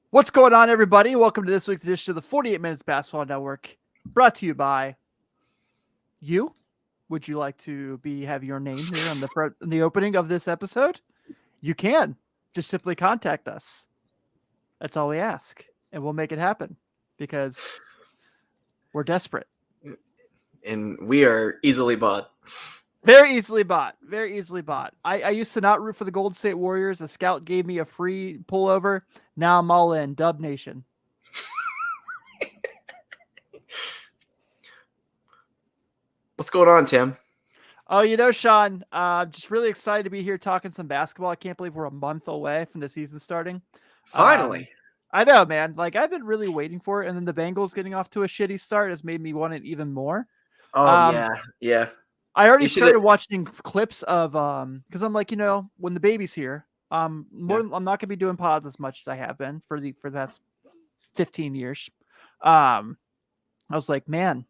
What's going on, everybody? Welcome to this week's edition of the 48 Minutes Basketball Network, brought to you by you. Would you like to have your name here on the front in the opening of this episode? You can just simply contact us. That's all we ask, and we'll make it happen because we're desperate. And we are easily bought. Very easily bought. Very easily bought. I used to not root for the Golden State Warriors. A scout gave me a free pullover. Now I'm all in. Dub Nation. What's going on, Tim? Oh, Sean, just really excited to be here talking some basketball. I can't believe we're a month away from the season starting. Finally. I know, man. Like, I've been really waiting for it, and then the Bengals getting off to a shitty start has made me want it even more. Yeah. I already started watching clips of because I'm like, when the baby's here, I'm not gonna be doing pods as much as I have been for the past 15 years. I was like, man,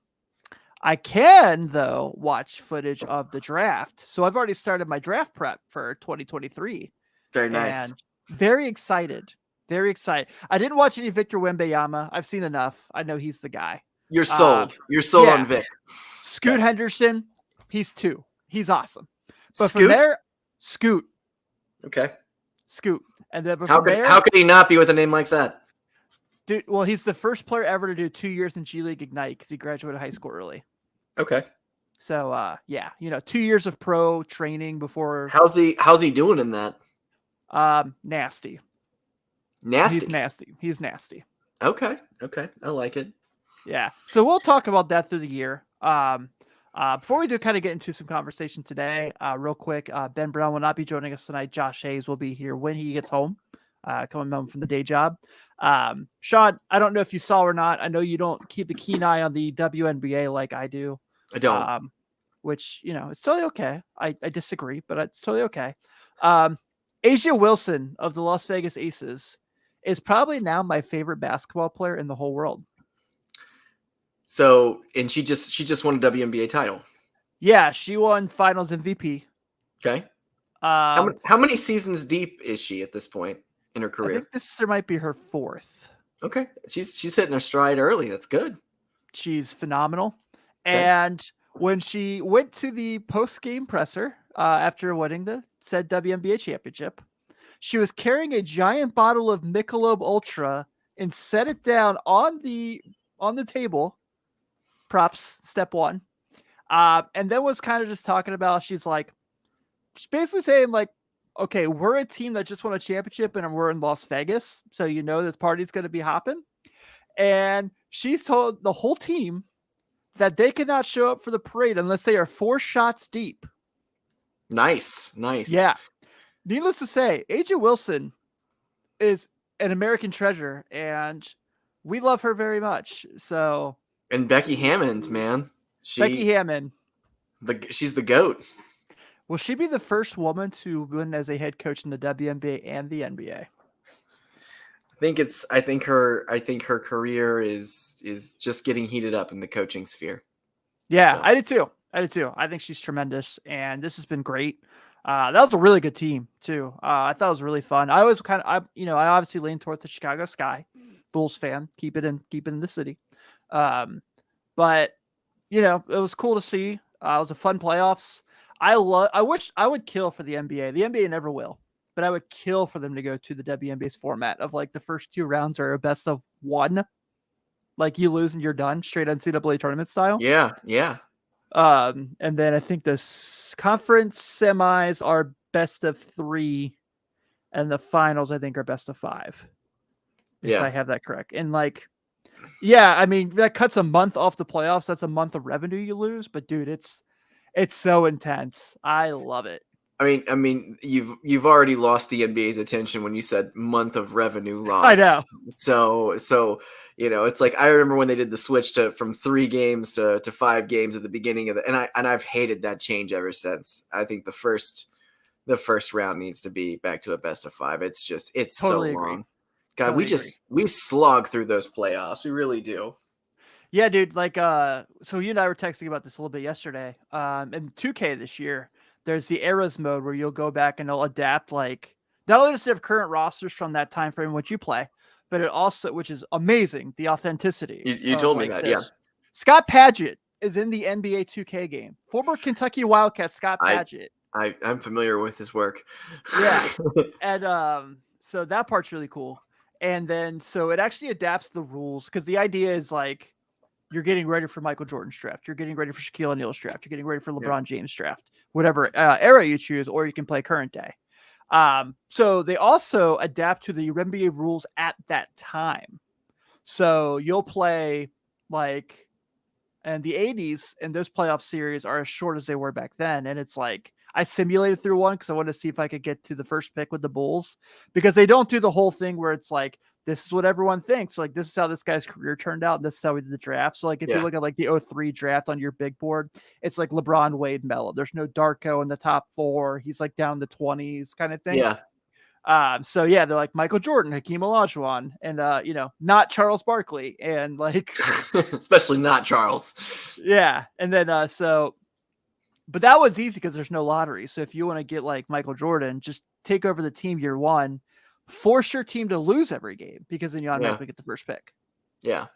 I can though watch footage of the draft. So I've already started my draft prep for 2023. Very nice. And very excited. Very excited. I didn't watch any Victor Wembanyama. I've seen enough. I know he's the guy. You're sold. You're sold on Vic. Scoot Henderson, he's 2. He's awesome. But Scoot? from there, Scoot. Okay. Scoot. And then how could he not be with a name like that? Dude, well, he's the first player ever to do 2 years in G League Ignite because he graduated high school early. Okay. So 2 years of pro training before. How's he doing in that? Nasty. He's nasty. Okay. I like it. Yeah. So we'll talk about that through the year. Before we do kind of get into some conversation today, real quick, Ben Brown will not be joining us tonight. Josh Hayes will be here when he gets home, coming home from the day job. Sean, I don't know if you saw or not. I know you don't keep a keen eye on the WNBA like I do. I don't. Which, it's totally okay. I disagree, but it's totally okay. A'ja Wilson of the Las Vegas Aces is probably now my favorite basketball player in the whole world. So, and she just won a WNBA title. Yeah, she won Finals MVP. Okay. How many seasons deep is she at this point in her career? I think this might be her 4th. Okay, she's hitting her stride early. That's good. She's phenomenal. Okay. And when she went to the post-game presser after winning the said WNBA championship, she was carrying a giant bottle of Michelob Ultra and set it down on the table. Props, step 1. And then was kind of just talking about, she's basically saying like, okay, we're a team that just won a championship and we're in Las Vegas. So, this party's going to be hopping. And she's told the whole team that they cannot show up for the parade unless they are 4 shots deep. Nice. Yeah. Needless to say, A'ja Wilson is an American treasure and we love her very much. So. And Becky Hammond, man. Becky Hammond. She's the GOAT. Will she be the first woman to win as a head coach in the WNBA and the NBA? I think her career is just getting heated up in the coaching sphere. Yeah, so. I did too. I think she's tremendous, and this has been great. That was a really good team too. I thought it was really fun. I was I obviously lean towards the Chicago Sky, Bulls fan. Keep it in the city. But it was cool to see. It was a fun playoffs. I wish I would kill for the NBA. The NBA never will, but I would kill for them to go to the WNBA's format of like the first 2 rounds are a best of 1. Like you lose and you're done, straight NCAA tournament style. Yeah. And then I think the conference semis are best of 3, and the finals I think are best of 5. If I have that correct. And I mean that cuts a month off the playoffs. That's a month of revenue you lose. But dude, it's so intense. I love it. I mean, you've already lost the NBA's attention when you said month of revenue lost. I know. So it's like I remember when they did the switch from 3 games to 5 games at the beginning of and I've hated that change ever since. I think the first round needs to be back to a best of 5. It's totally so long. Agree. God, totally we slog through those playoffs. We really do. Yeah, dude. So you and I were texting about this a little bit yesterday. In 2K this year, there's the eras mode where you'll go back and it'll adapt not only does it have current rosters from that time frame in which you play, but it also, which is amazing, the authenticity. You of, told me like, that, yeah. this. Scott Padgett is in the NBA 2K game. Former Kentucky Wildcat Scott Padgett. I'm familiar with his work. Yeah. And so that part's really cool. And then so it actually adapts the rules, because the idea is like you're getting ready for Michael Jordan's draft, you're getting ready for Shaquille O'Neal's draft, you're getting ready for LeBron James' draft, whatever era you choose, or you can play current day. So they also adapt to the NBA rules at that time. So you'll play like in the 80s, and those playoff series are as short as they were back then. And it's like I simulated through one because I wanted to see if I could get to the first pick with the Bulls, because they don't do the whole thing where it's like, this is what everyone thinks. Like, this is how this guy's career turned out. And this is how we did the draft. So, like, if you look at like the 03 draft on your big board, it's like LeBron, Wade, Melo. There's no Darko in the top 4. He's like down in the 20s kind of thing. Yeah. So yeah, they're like Michael Jordan, Hakeem Olajuwon, and not Charles Barkley, and like especially not Charles. Yeah, and then but that one's easy because there's no lottery. So if you want to get like Michael Jordan, just take over the team year one, force your team to lose every game, because then you automatically get the first pick. Yeah.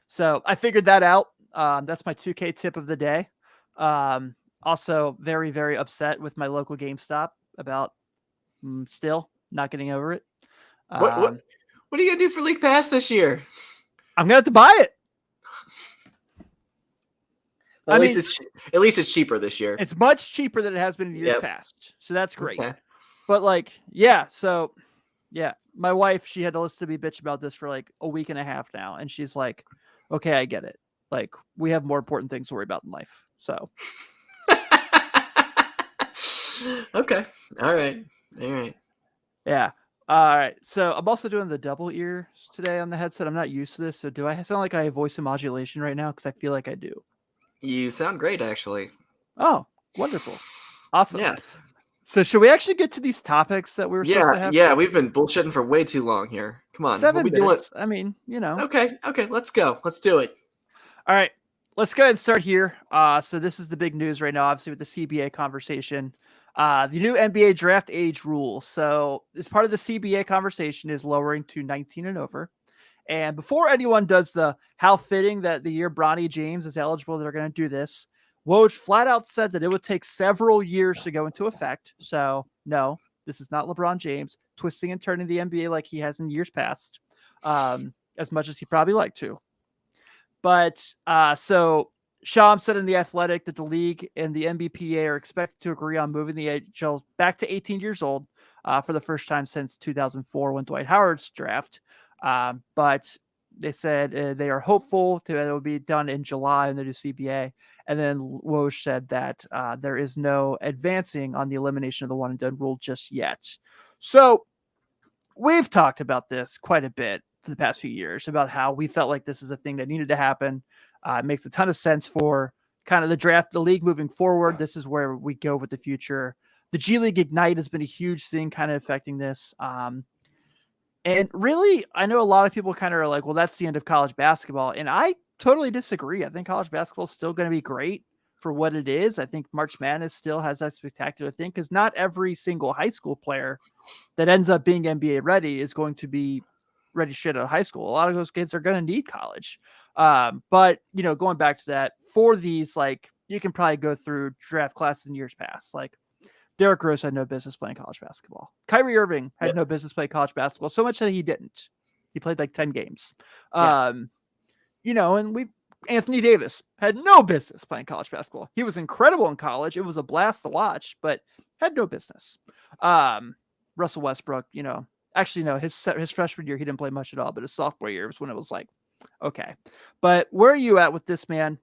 So I figured that out. That's my 2K tip of the day. Also very, very upset with my local GameStop about still not getting over it. What are you gonna do for League Pass this year? I'm gonna have to buy it. At least it's cheaper this year. It's much cheaper than it has been in years past, so that's great. Okay. But my wife, she had to listen to me bitch about this for like a week and a half now, and she's like, "Okay, I get it. Like, we have more important things to worry about in life." So, okay, all right. Yeah. All right. So I'm also doing the double ear today on the headset. I'm not used to this. So do I sound like I have voice modulation right now? Because I feel like I do. You sound great, actually. Oh, wonderful. Awesome. Yes. So should we actually get to these topics that we were supposed to have? Yeah, we've been bullshitting for way too long here. Come on. 7 minutes. I mean, Okay, let's go. Let's do it. All right. Let's go ahead and start here. So this is the big news right now, obviously, with the CBA conversation. The new NBA draft age rule. So as part of the CBA conversation is lowering to 19 and over. And before anyone does the how fitting that the year Bronny James is eligible, they're going to do this, Woj flat out said that it would take several years to go into effect. So no, this is not LeBron James twisting and turning the NBA like he has in years past, as much as he probably liked to. But so Sham said in The Athletic that the league and the NBPA are expected to agree on moving the AHL back to 18 years old for the first time since 2004 when Dwight Howard's draft. But they said they are hopeful that it will be done in July in the new CBA. And then Woj said that there is no advancing on the elimination of the one and done rule just yet. So we've talked about this quite a bit for the past few years about how we felt like this is a thing that needed to happen. It makes a ton of sense for kind of the draft, the league moving forward. This is where we go with the future. The G League Ignite has been a huge thing kind of affecting this. And really, I know a lot of people kind of are like, well, that's the end of college basketball. And I totally disagree. I think college basketball is still going to be great for what it is. I think March Madness still has that spectacular thing because not every single high school player that ends up being NBA ready is going to be ready straight out of high school. A lot of those kids are going to need college. But, going back to that, for these, like, you can probably go through draft classes in years past. Like, Derrick Rose had no business playing college basketball. Kyrie Irving had no business playing college basketball, so much that he didn't. He played like 10 games. And Anthony Davis had no business playing college basketball. He was incredible in college. It was a blast to watch, but had no business. Russell Westbrook, actually, no, his freshman year, he didn't play much at all, but his sophomore year was when it was like, okay. But where are you at with this, man?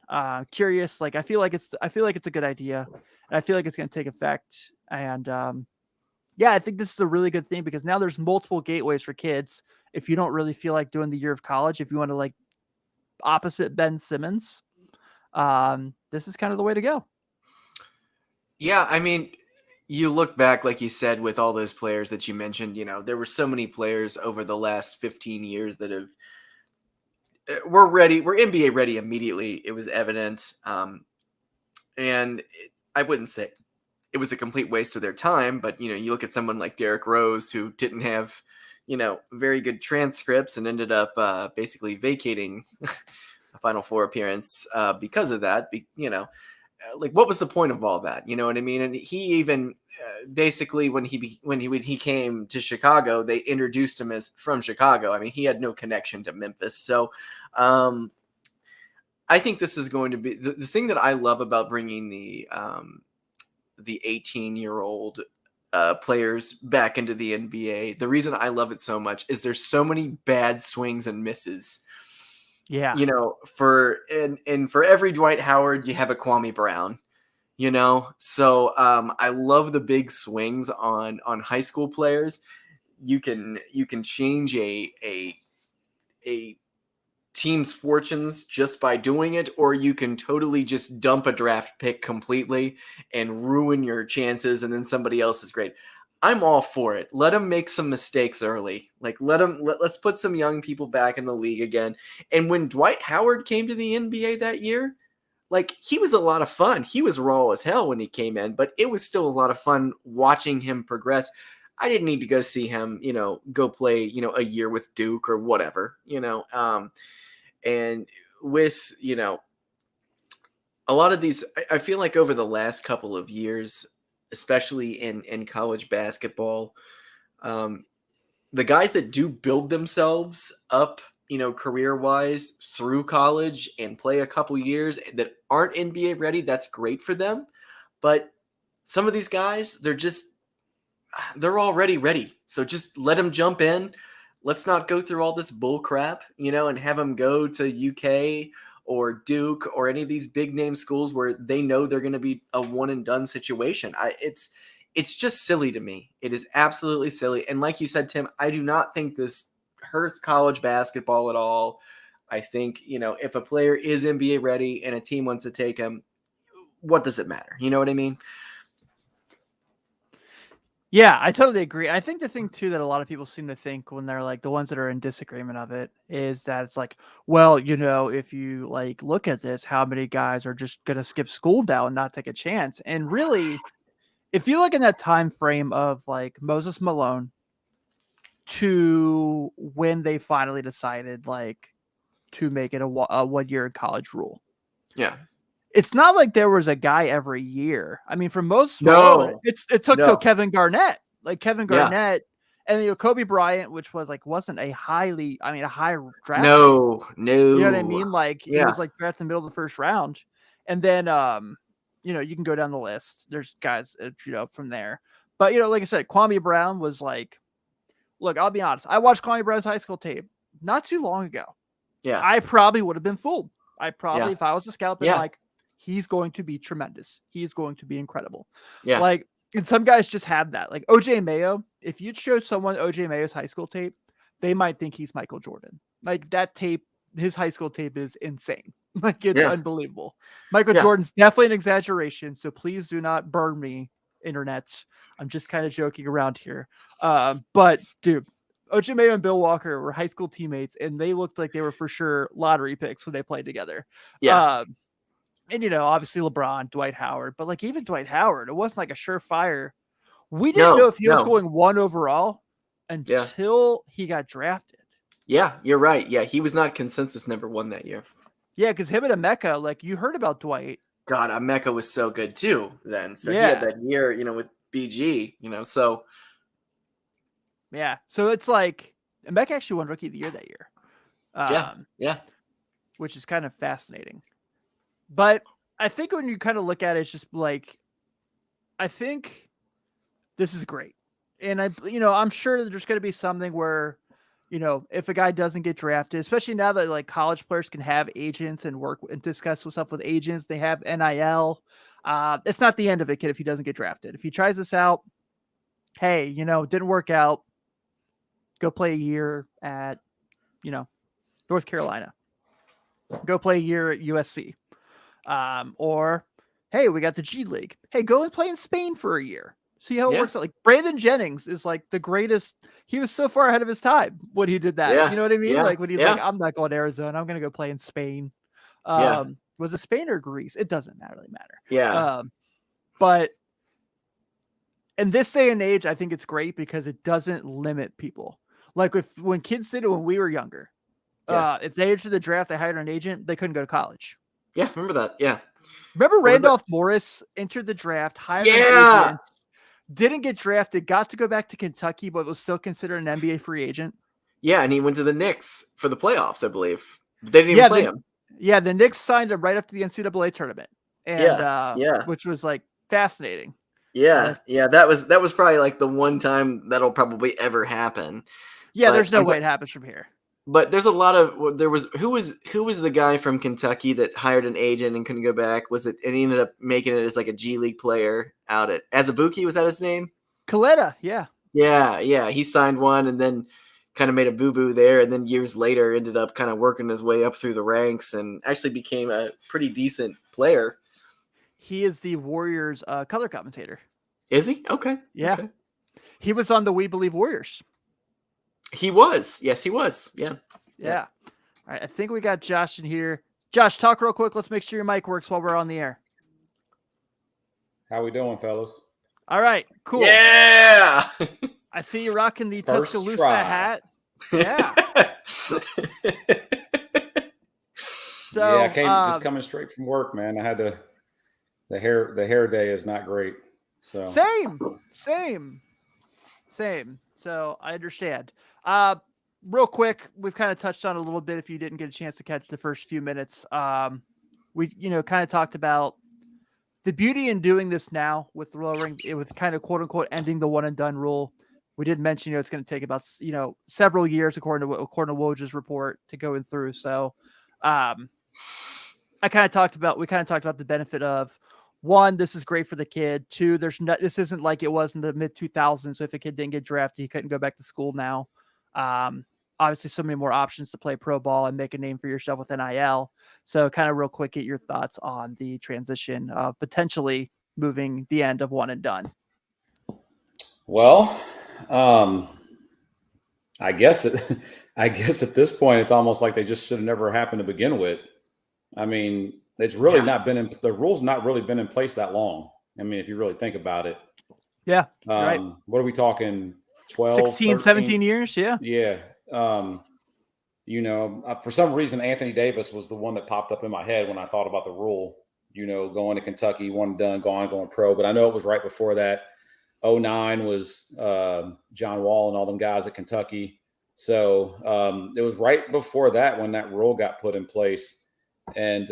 Curious. Like, I feel like it's a good idea. And I feel like it's going to take effect. And I think this is a really good thing because now there's multiple gateways for kids. If you don't really feel like doing the year of college, if you want to like opposite Ben Simmons, this is kind of the way to go. Yeah. I mean, you look back, like you said, with all those players that you mentioned, there were so many players over the last 15 years that we're ready. We're NBA ready immediately. It was evident. And I wouldn't say it was a complete waste of their time, but you look at someone like Derrick Rose who didn't have very good transcripts and ended up basically vacating a Final Four appearance because of that. Like what was the point of all that? You know what I mean? And he even basically when he came to Chicago, they introduced him as from Chicago. I mean, he had no connection to Memphis. So I think this is going to be the thing that I love about bringing the 18-year-old players back into the NBA. The reason I love it so much is there's so many bad swings and misses. Yeah. For every Dwight Howard, you have a Kwame Brown. So I love the big swings on high school players. You can change a team's fortunes just by doing it, or you can totally just dump a draft pick completely and ruin your chances, and then somebody else is great. I'm all for it. Let them make some mistakes early. Like let's put some young people back in the league again. And when Dwight Howard came to the NBA that year, like he was a lot of fun. He was raw as hell when he came in, but it was still a lot of fun watching him progress. I didn't need to go see him, go play, a year with Duke or whatever, and with, a lot of these, I feel like over the last couple of years, especially in college basketball, the guys that do build themselves up, career-wise through college and play a couple years that aren't NBA ready, that's great for them. But some of these guys, they're already ready. So just let them jump in. Let's not go through all this bull crap, and have them go to UK or Duke or any of these big name schools where they know they're going to be a one and done situation. It's just silly to me. It is absolutely silly. And like you said, Tim, I do not think this hurts college basketball at all. I think, if a player is NBA ready and a team wants to take him, what does it matter? You know what I mean? Yeah, I totally agree. I think the thing too that a lot of people seem to think when they're like the ones that are in disagreement of it is that it's like, well, if you like look at this, how many guys are just gonna skip school now and not take a chance? And really, if you look in that time frame of like Moses Malone to when they finally decided like to make it a 1 year college rule. Yeah. It's not like there was a guy every year. I mean, for most, No, it took till Kevin Garnett, and then Kobe Bryant, which was like wasn't a high draft. No. You know what I mean? Like he Yeah. was like drafted in the middle of the first round, and then you can go down the list. There's guys from there, but like I said, Kwame Brown was like, look, I'll be honest. I watched Kwame Brown's high school tape not too long ago. Yeah, I probably would have been fooled. If I was a scout, been like, he's going to be tremendous. He's going to be incredible. Yeah. Like, and some guys just have that. Like OJ Mayo, if you'd show someone OJ Mayo's high school tape, they might think he's Michael Jordan. Like that tape, his high school tape is insane. Like it's unbelievable. Michael Jordan's definitely an exaggeration. So please do not burn me, internet. I'm just kind of joking around here. But dude, OJ Mayo and Bill Walker were high school teammates, and they looked like they were for sure lottery picks when they played together. Yeah. And obviously LeBron, Dwight Howard, but like even Dwight Howard, it wasn't like a surefire. We didn't know if he was going 1 overall until he got drafted. Yeah, you're right. Yeah, he was not consensus number 1 that year. Yeah, because him and Emeka, like you heard about Dwight. God, Emeka was so good too then. So he had that year, with BG, so. Yeah, so it's like Emeka actually won Rookie of the Year that year. Yeah. Which is kind of fascinating. But I think when you kind of look at it, it's just like, I think this is great. And I'm sure there's going to be something where, if a guy doesn't get drafted, especially now that like college players can have agents and work and discuss stuff with agents, they have NIL. It's not the end of it, kid, if he doesn't get drafted. If he tries this out, hey, it didn't work out. Go play a year at, North Carolina. Go play a year at USC. Or, hey, we got the G League. Hey, go and play in Spain for a year. See how it works out. Like Brandon Jennings is like the greatest. He was so far ahead of his time when he did that. Yeah. You know what I mean? Yeah. Like when he's like, I'm not going to Arizona. I'm going to go play in Spain. Was it Spain or Greece? It doesn't really matter. Yeah. But in this day and age, I think it's great because it doesn't limit people. Like when kids did it when we were younger, if they entered the draft, they hired an agent, they couldn't go to college. Yeah, remember that. Yeah. Remember What about- Randolph Morris entered the draft, hired an Yeah. agent, didn't get drafted, got to go back to Kentucky, but was still considered an NBA free agent. Yeah, and he went to the Knicks for the playoffs, I believe. They didn't even play him. Yeah, the Knicks signed him right after the NCAA tournament, and which was like fascinating. Yeah, that was probably like the one time that'll probably ever happen. Yeah, there's no way it happens from here. But there's a lot of who was the guy from Kentucky that hired an agent and couldn't go back? Was it, and he ended up making it as like a G League player out at Azubuike, was that his name? Coletta, yeah. Yeah, he signed one and then kind of made a boo-boo there, and then years later ended up kind of working his way up through the ranks and actually became a pretty decent player. He is the Warriors color commentator. Is he? Okay. Yeah. Okay. He was on the We Believe Warriors. He was. Yes, he was. Yeah. Yeah. All right. I think we got Josh in here. Josh, talk real quick. Let's make sure your mic works while we're on the air. How we doing, fellas? All right. Cool. Yeah. I see you rocking the First Tuscaloosa try. hat. Yeah. So yeah, I came just coming straight from work, man. I had to. The hair day is not great. So same. So I understand. Real quick, we've kind of touched on it a little bit. If you didn't get a chance to catch the first few minutes, we kind of talked about the beauty in doing this now with lowering it, with kind of quote unquote ending the one and done rule. We did mention, it's going to take about, several years according to Woj's report to going through. So, we kind of talked about the benefit of, one, this is great for the kid. Two, this isn't like it was in the mid 2000s. So if a kid didn't get drafted, he couldn't go back to school now. Obviously so many more options to play pro ball and make a name for yourself with NIL. So kind of real quick, get your thoughts on the transition of potentially moving the end of one and done. Well, I guess at this point, it's almost like they just should have never happened to begin with. I mean, it's really not been the rules not really been in place that long. I mean, if you really think about it. Yeah. Right. What are we talking? 12, 16, 13? 17 years. Yeah. Yeah. For some reason, Anthony Davis was the one that popped up in my head when I thought about the rule, going to Kentucky, one and done, going pro. But I know it was right before that. 2009 was John Wall and all them guys at Kentucky. So it was right before that when that rule got put in place. And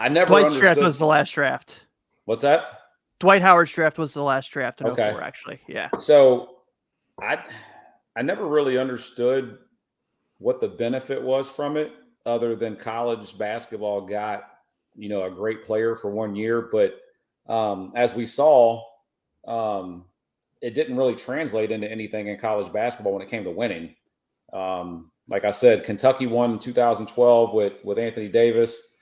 I never Dwight's understood. draft was the last draft. What's that? Dwight Howard's draft was the last draft in Okay. 04, actually. Yeah. So I never really understood what the benefit was from it, other than college basketball got, a great player for 1 year. But as we saw, it didn't really translate into anything in college basketball when it came to winning. Like I said, Kentucky won in 2012 with Anthony Davis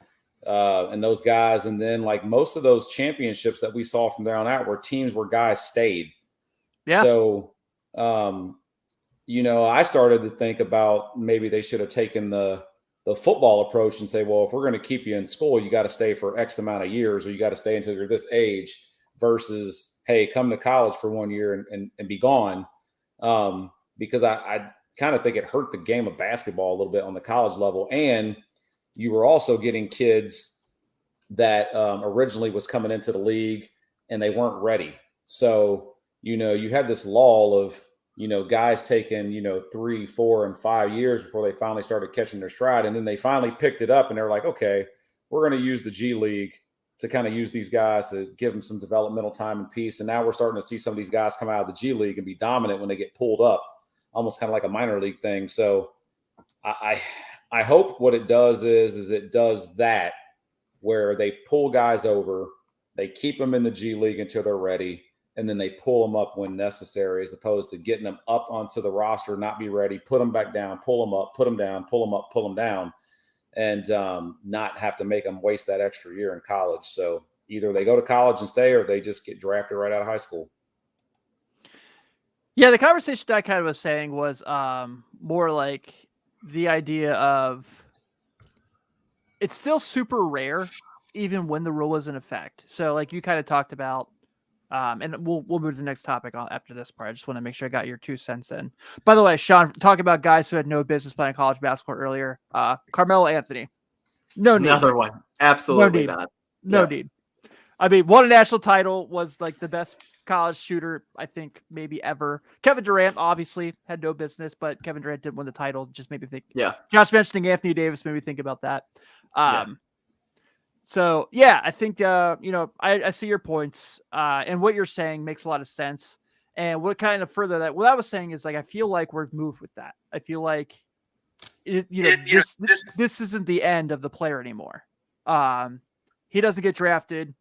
and those guys. And then like most of those championships that we saw from there on out were teams where guys stayed. Yeah. So, I started to think about maybe they should have taken the football approach and say, well, if we're going to keep you in school, you got to stay for X amount of years, or you got to stay until you're this age, versus, hey, come to college for 1 year and be gone. Because I kind of think it hurt the game of basketball a little bit on the college level. And you were also getting kids that originally was coming into the league and they weren't ready. So, you had this lull of, guys taking, 3, 4, and 5 years before they finally started catching their stride. And then they finally picked it up and they're like, okay, we're going to use the G League to kind of use these guys to give them some developmental time and peace. And now we're starting to see some of these guys come out of the G League and be dominant when they get pulled up, almost kind of like a minor league thing. So I hope what it does is it does that, where they pull guys over, they keep them in the G League until they're ready, and then they pull them up when necessary, as opposed to getting them up onto the roster, not be ready, put them back down, pull them up, put them down, pull them up, pull them down, and not have to make them waste that extra year in college. So either they go to college and stay, or they just get drafted right out of high school. Yeah, the conversation I kind of was saying was more like the idea of it's still super rare, even when the rule is in effect. So like you kind of talked about And we'll move to the next topic after this part. I just want to make sure I got your 2 cents in. By the way, Sean, talking about guys who had no business playing college basketball earlier. Carmelo Anthony, no need. Another one. Absolutely not. No Yeah. need. I mean, won a national title, was like the best college shooter, I think, maybe ever. Kevin Durant obviously had no business, but Kevin Durant didn't win the title. Just made me think. Yeah. Josh mentioning Anthony Davis made me think about that. Yeah. So yeah, I think I see your points, and what you're saying makes a lot of sense. And what kind of further that what I was saying is like I feel like we've moved with that. I feel like this isn't the end of the player anymore. He doesn't get drafted.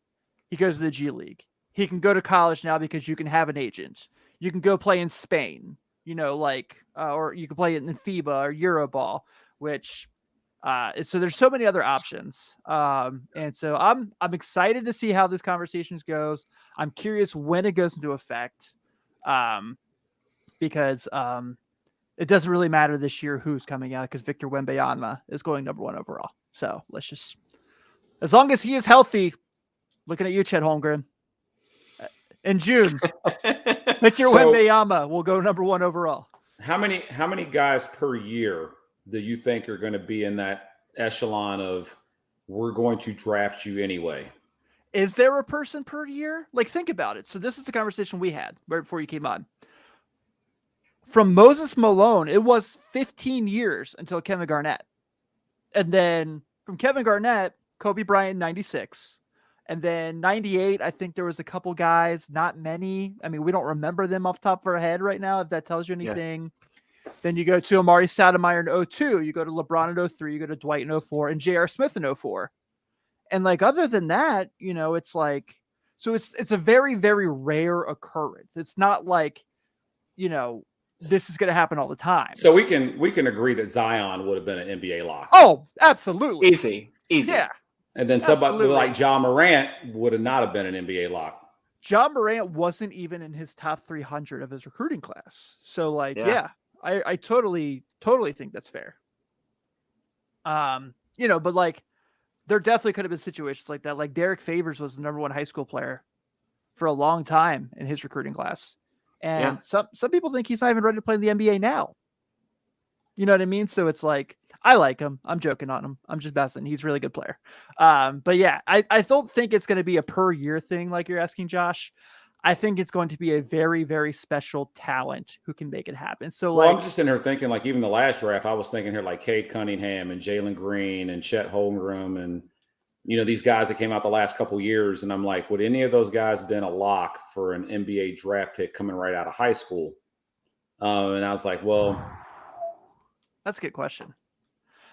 He goes to the G League. He can go to college now because you can have an agent. You can go play in Spain, or you can play it in FIBA or Euroball, which so there's so many other options. And so I'm excited to see how this conversation goes. I'm curious when it goes into effect. Because it doesn't really matter this year who's coming out because Victor Wembanyama is going number 1 overall. So let's just, as long as he is healthy, looking at you, Chet Holmgren, in June, Victor Wembanyama will go number 1 overall. How many guys per year do you think are going to be in that echelon of we're going to draft you anyway? Is there a person per year? Like, think about it. So this is the conversation we had right before you came on. From Moses Malone, it was 15 years until Kevin Garnett. And then from Kevin Garnett, Kobe Bryant, 96. And then 98, I think there was a couple guys, not many. I mean, we don't remember them off the top of our head right now, if that tells you anything. Yeah. Then you go to Amari Stoudemire in 02. You go to LeBron in 03. You go to Dwight in 04 and J.R. Smith in 04. And like, other than that, it's like, so it's a very, very rare occurrence. It's not like, this is going to happen all the time. So we can agree that Zion would have been an NBA lock. Oh, absolutely. Easy. Yeah. And then somebody like Ja Morant would have not have been an NBA lock. Ja Morant wasn't even in his top 300 of his recruiting class. So like, yeah I totally think that's fair. But like, there definitely could have been situations like that. Like Derek Favors was the number 1 high school player for a long time in his recruiting class. And some people think he's not even ready to play in the NBA now. You know what I mean? So it's like, I like him. I'm joking on him. I'm just messing. He's a really good player. But yeah, I don't think it's going to be a per year thing like you're asking, Josh. I think it's going to be a very, very special talent who can make it happen. So I'm just sitting here thinking, like, even the last draft, I was thinking here like Cade Cunningham and Jalen Green and Chet Holmgren and, these guys that came out the last couple of years. And I'm like, would any of those guys been a lock for an NBA draft pick coming right out of high school? And I was like, well, that's a good question.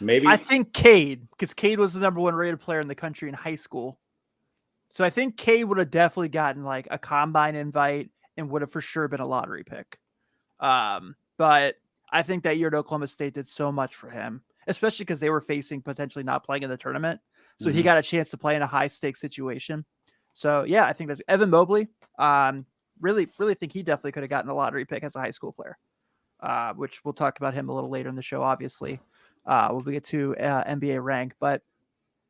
Maybe I think Cade, because Cade was the number 1 rated player in the country in high school. So I think Cade would have definitely gotten like a combine invite and would have for sure been a lottery pick. But I think that year at Oklahoma State did so much for him, especially because they were facing potentially not playing in the tournament. So he got a chance to play in a high stakes situation. So yeah, I think that's Evan Mobley. Really, really think he definitely could have gotten a lottery pick as a high school player, which we'll talk about him a little later in the show, obviously. When we get to NBA rank, but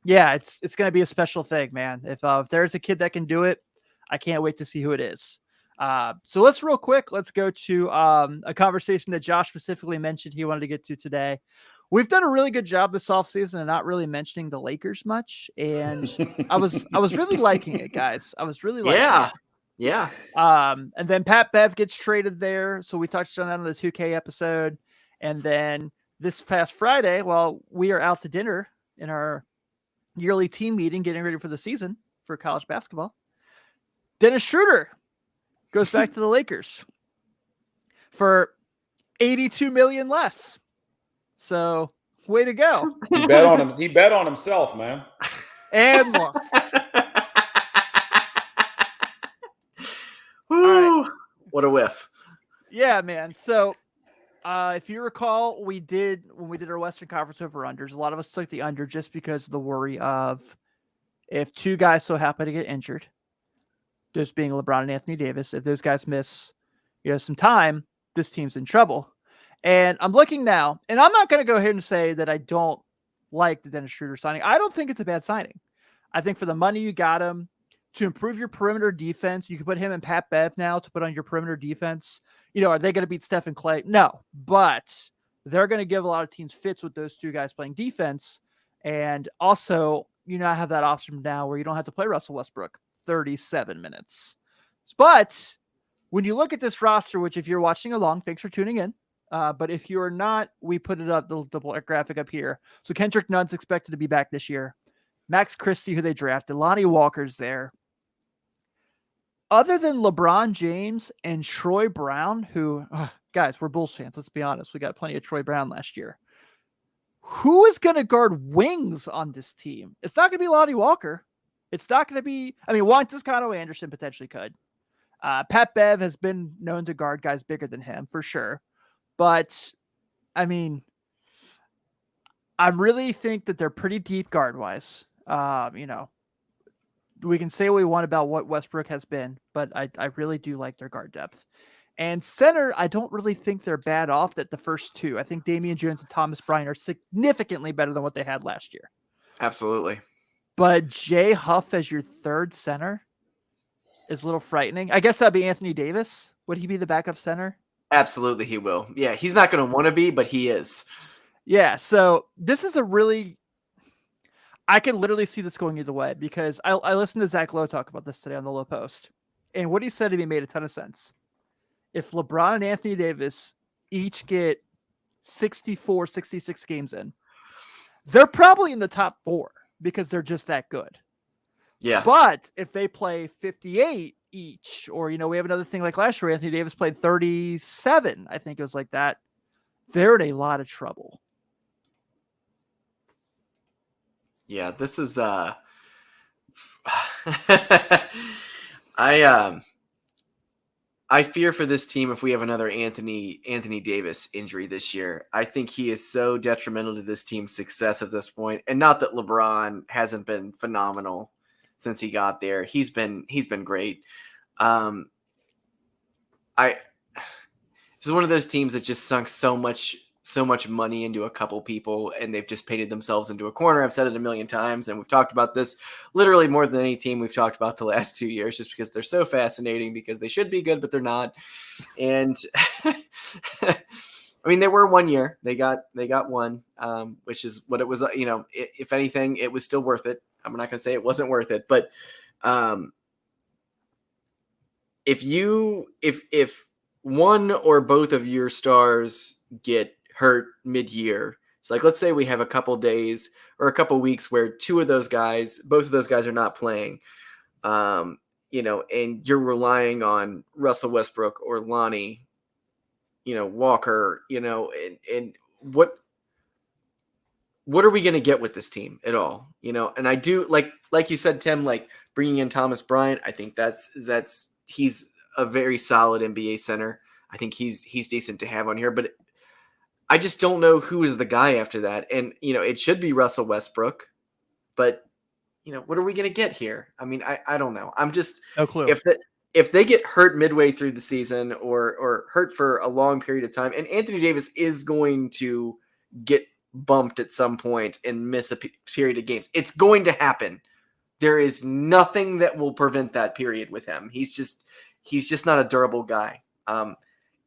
yeah, it's going to be a special thing, man. If there's a kid that can do it, I can't wait to see who it is. So let's go to a conversation that Josh specifically mentioned he wanted to get to today. We've done a really good job this offseason and not really mentioning the Lakers much. And I was really liking it, guys. I was really liking it. Yeah. And then Pat Bev gets traded there. So we touched on that on the 2K episode. And then this past Friday, while we are out to dinner in our yearly team meeting, getting ready for the season for college basketball, Dennis Schroeder goes back to the Lakers for $82 million less. So way to go. He bet on him. He bet on himself, man. And lost. Woo, right. What a whiff. Yeah, man. So if you recall, when we did our Western Conference over-unders, a lot of us took the under just because of the worry of if 2 guys so happen to get injured, those being LeBron and Anthony Davis, if those guys miss, some time, this team's in trouble. And I'm looking now, and I'm not going to go ahead and say that I don't like the Dennis Schroeder signing. I don't think it's a bad signing. I think for the money you got him, to improve your perimeter defense. You can put him and Pat Bev now to put on your perimeter defense. Are they going to beat Steph and Clay? No, but they're going to give a lot of teams fits with those two guys playing defense. And also, you now have that option now where you don't have to play Russell Westbrook 37 minutes. But when you look at this roster, which if you're watching along, thanks for tuning in. But if you're not, we put it up, the graphic up here. So Kendrick Nunn's expected to be back this year. Max Christie, who they drafted. Lonnie Walker's there. Other than LeBron James and Troy Brown, who, guys, we're Bulls fans. Let's be honest. We got plenty of Troy Brown last year. Who is going to guard wings on this team? It's not going to be Lonnie Walker. It's not going to be, Juan Toscano Anderson potentially could. Pat Bev has been known to guard guys bigger than him for sure. But, I really think that they're pretty deep guard-wise. We can say what we want about what Westbrook has been, but I really do like their guard depth. And center, I don't really think they're bad off at the first two. I think Damian Jones and Thomas Bryant are significantly better than what they had last year. Absolutely. But Jay Huff as your third center is a little frightening. I guess that'd be Anthony Davis. Would he be the backup center? Absolutely, he will. Yeah, he's not going to want to be, but he is. Yeah, so this is I can literally see this going either way because I listened to Zach Lowe talk about this today on the Low Post. And what he said to me made a ton of sense. If LeBron and Anthony Davis each get 64, 66 games in, they're probably in the top 4 because they're just that good. Yeah. But if they play 58 each, or, we have another thing like last year, Anthony Davis played 37, I think it was like that, they're in a lot of trouble. Yeah, this is I fear for this team if we have another Anthony Davis injury this year. I think he is so detrimental to this team's success at this point. And not that LeBron hasn't been phenomenal since he got there. He's been great. This is one of those teams that just sunk so much money into a couple people, and they've just painted themselves into a corner. I've said it a million times, and we've talked about this literally more than any team we've talked about the last 2 years, just because they're so fascinating, because they should be good, but they're not. And they were 1 year. They got one, which is what it was. If anything, it was still worth it. I'm not going to say it wasn't worth it, but if one or both of your stars get hurt mid-year, it's like, let's say we have a couple days or a couple weeks where both of those guys are not playing, and you're relying on Russell Westbrook or Lonnie, Walker, and what are we going to get with this team at all? And I do like you said, Tim, like bringing in Thomas Bryant. I think he's a very solid NBA center. I think he's decent to have on here, but I just don't know who is the guy after that. And, it should be Russell Westbrook, but what are we going to get here? I don't know. I'm just, no clue. If they get hurt midway through the season or hurt for a long period of time, and Anthony Davis is going to get bumped at some point and miss a period of games, it's going to happen. There is nothing that will prevent that period with him. He's just not a durable guy.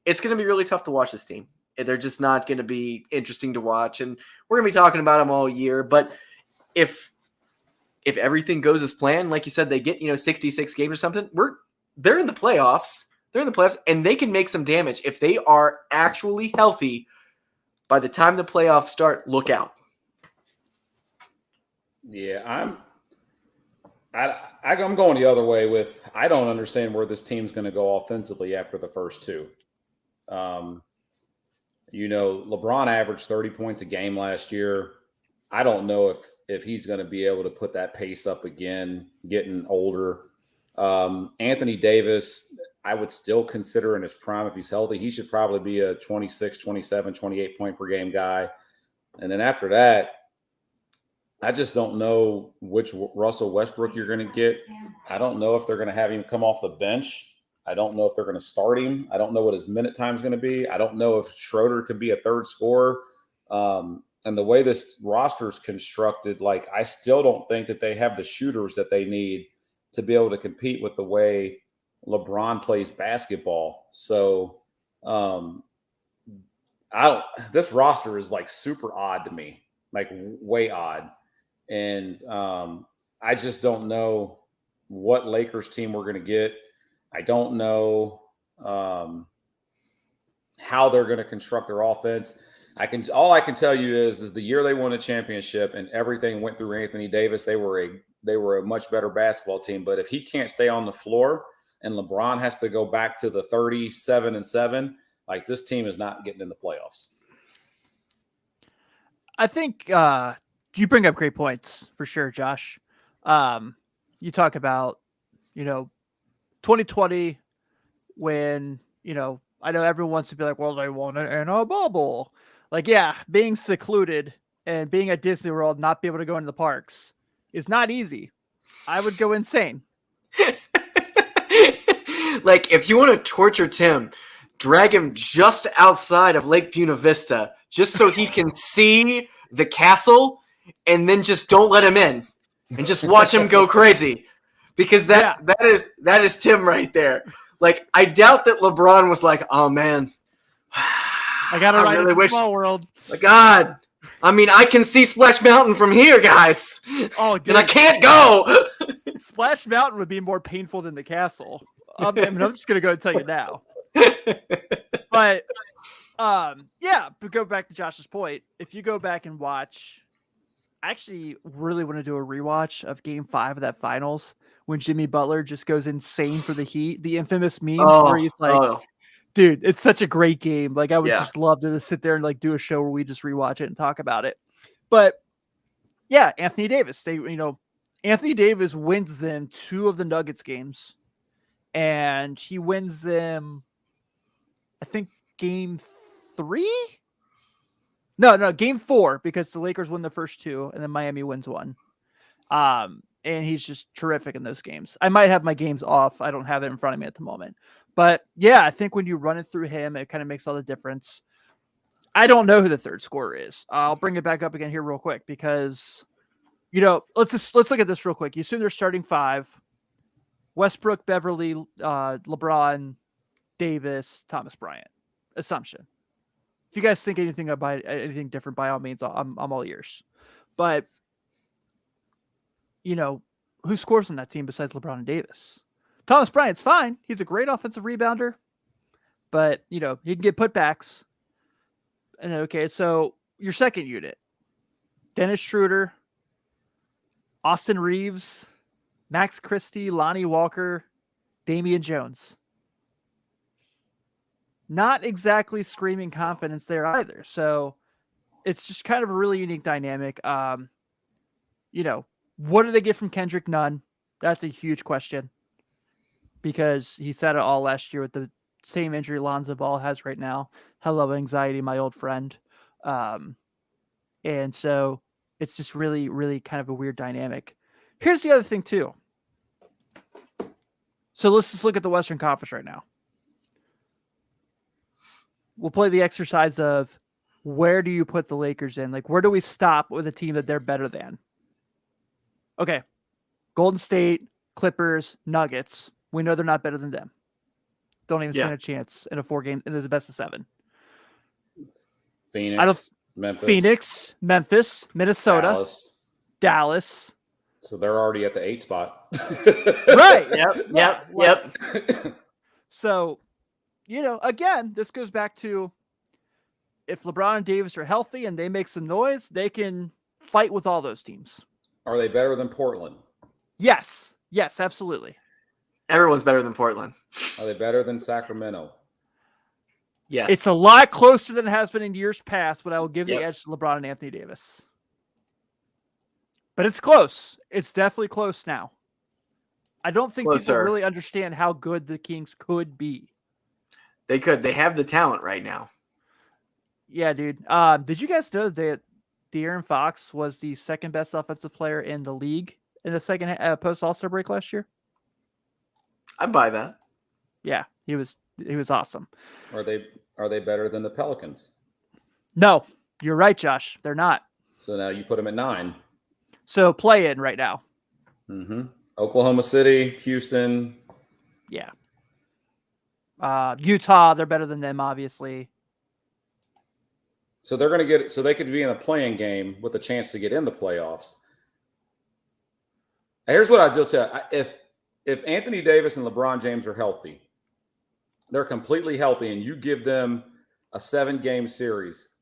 It's going to be really tough to watch this team. They're just not going to be interesting to watch, and we're going to be talking about them all year. But if everything goes as planned, like you said, they get 66 games or something, they're in the playoffs. They're in the playoffs, and they can make some damage if they are actually healthy. By the time the playoffs start, look out. Yeah, I'm going the other way with, I don't understand where this team's going to go offensively after the first two. LeBron averaged 30 points a game last year. I don't know if he's going to be able to put that pace up again, getting older. Anthony Davis, I would still consider in his prime, if he's healthy, he should probably be a 26, 27, 28 point per game guy. And then after that, I just don't know which Russell Westbrook you're going to get. I don't know if they're going to have him come off the bench. I don't know if they're going to start him. I don't know what his minute time is going to be. I don't know if Schroeder could be a third scorer. And the way this roster is constructed, I still don't think that they have the shooters that they need to be able to compete with the way LeBron plays basketball. So this roster is like super odd to me, like way odd. And I just don't know what Lakers team we're going to get. I don't know how they're going to construct their offense. All I can tell you is the year they won a championship and everything went through Anthony Davis, they were a much better basketball team. But if he can't stay on the floor and LeBron has to go back to the 37-7, like this team is not getting in the playoffs. I think you bring up great points for sure, Josh. You talk about, 2020 when, I know everyone wants to be like, well, they won it in a bubble. Like, yeah, being secluded and being at Disney World, not be able to go into the parks is not easy. I would go insane. Like, if you want to torture Tim, drag him just outside of Lake Buena Vista just so he can see the castle, and then just don't let him in and just watch him go crazy, because that is Tim right there. Like, I doubt that LeBron was like, oh man, I gotta ride really in the small world. My God, I mean, I can see Splash Mountain from here, guys. Oh, dude. And I can't go. Splash Mountain would be more painful than the castle. I'm just gonna go and tell you now. But but go back to Josh's point. If you go back and watch, I actually really want to do a rewatch of Game 5 of that finals when Jimmy Butler just goes insane for the Heat. The infamous meme where he's like, dude, it's such a great game. Like, I would just love to just sit there and like do a show where we just rewatch it and talk about it. But yeah, Anthony Davis. Anthony Davis wins them 2 of the Nuggets games. And he wins them, I think, Game 3? No, Game 4, because the Lakers win the first 2, and then Miami wins 1. And he's just terrific in those games. I might have my games off. I don't have it in front of me at the moment. But, yeah, I think when you run it through him, it kind of makes all the difference. I don't know who the third scorer is. I'll bring it back up again here real quick because, let's look at this real quick. You assume they're starting 5. Westbrook, Beverly, LeBron, Davis, Thomas Bryant. Assumption. If you guys think anything anything different, by all means, I'm all ears. But who scores on that team besides LeBron and Davis? Thomas Bryant's fine. He's a great offensive rebounder, but he can get putbacks. And okay, so your second unit: Dennis Schroeder, Austin Reeves, Max Christie, Lonnie Walker, Damian Jones. Not exactly screaming confidence there either. So it's just kind of a really unique dynamic. What do they get from Kendrick Nunn? That's a huge question because he said it all last year with the same injury Lonzo Ball has right now. Hello, anxiety, my old friend. And so it's just really, really kind of a weird dynamic. Here's the other thing too. So let's just look at the Western Conference right now. We'll play the exercise of where do you put the Lakers in? Like, where do we stop with a team that they're better than? Okay. Golden State, Clippers, Nuggets. We know they're not better than them. Don't even stand a chance in a 4-game, and there's a best of 7. Phoenix, Memphis, Minnesota, Dallas. So they're already at the 8 spot. Right. Yep. So, again, this goes back to if LeBron and Davis are healthy and they make some noise, they can fight with all those teams. Are they better than Portland? Yes, absolutely. Everyone's better than Portland. Are they better than Sacramento? Yes. It's a lot closer than it has been in years past, but I will give the edge to LeBron and Anthony Davis. But it's close. It's definitely close now. I don't think people really understand how good the Kings could be. They could. They have the talent right now. Yeah, dude. Did you guys know that De'Aaron Fox was the second best offensive player in the league in the second post All-Star break last year? I buy that. Yeah, he was awesome. Are they better than the Pelicans? No, you're right, Josh. They're not. So now you put them at 9. So play in right now. Mm-hmm. Oklahoma City, Houston. Yeah. Utah, they're better than them, obviously. So they're going to get it. So they could be in a playing game with a chance to get in the playoffs. Here's what I just say: if Anthony Davis and LeBron James are healthy, they're completely healthy, and you give them a 7-game series,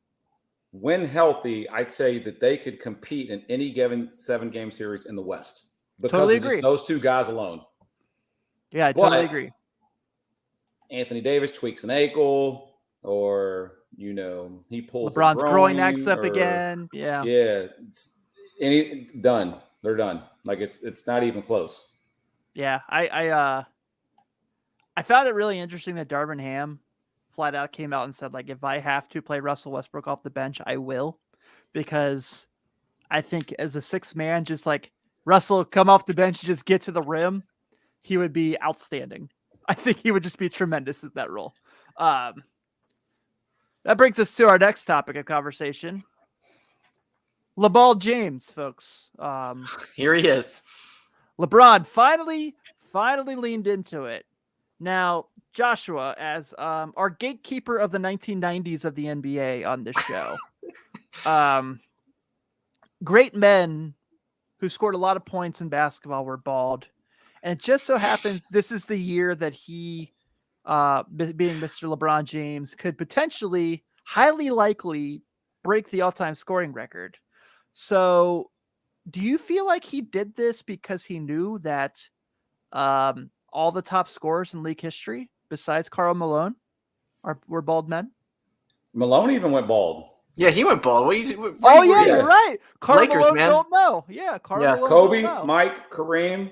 when healthy, I'd say that they could compete in any given 7-game series in the West because Totally of just agree. those two guys alone. Yeah, I totally But agree. Anthony Davis tweaks an ankle, or he pulls LeBron's a groin acts up or- again. Yeah. Yeah, done. They're done. Like it's not even close. Yeah. I found it really interesting that Darvin Ham flat out came out and said, like, if I have to play Russell Westbrook off the bench, I will, because I think as a 6th man, just like Russell come off the bench and just get to the rim, he would be outstanding. I think he would just be tremendous at that role. That brings us to our next topic of conversation. LeBron James, folks. Here he is. LeBron finally leaned into it. Now, Joshua, as our gatekeeper of the 1990s of the NBA on this show, great men who scored a lot of points in basketball were bald. And it just so happens this is the year that he, being Mr. LeBron James, could potentially, highly likely, break the all-time scoring record. So do you feel like he did this because he knew that all the top scorers in league history, besides Karl Malone, were bald men? Malone even went bald. Yeah, he went bald. You're Yeah. right. Karl Lakers, Malone man. don't know. Yeah, Karl Yeah. Malone Kobe, don't know. Mike, Kareem,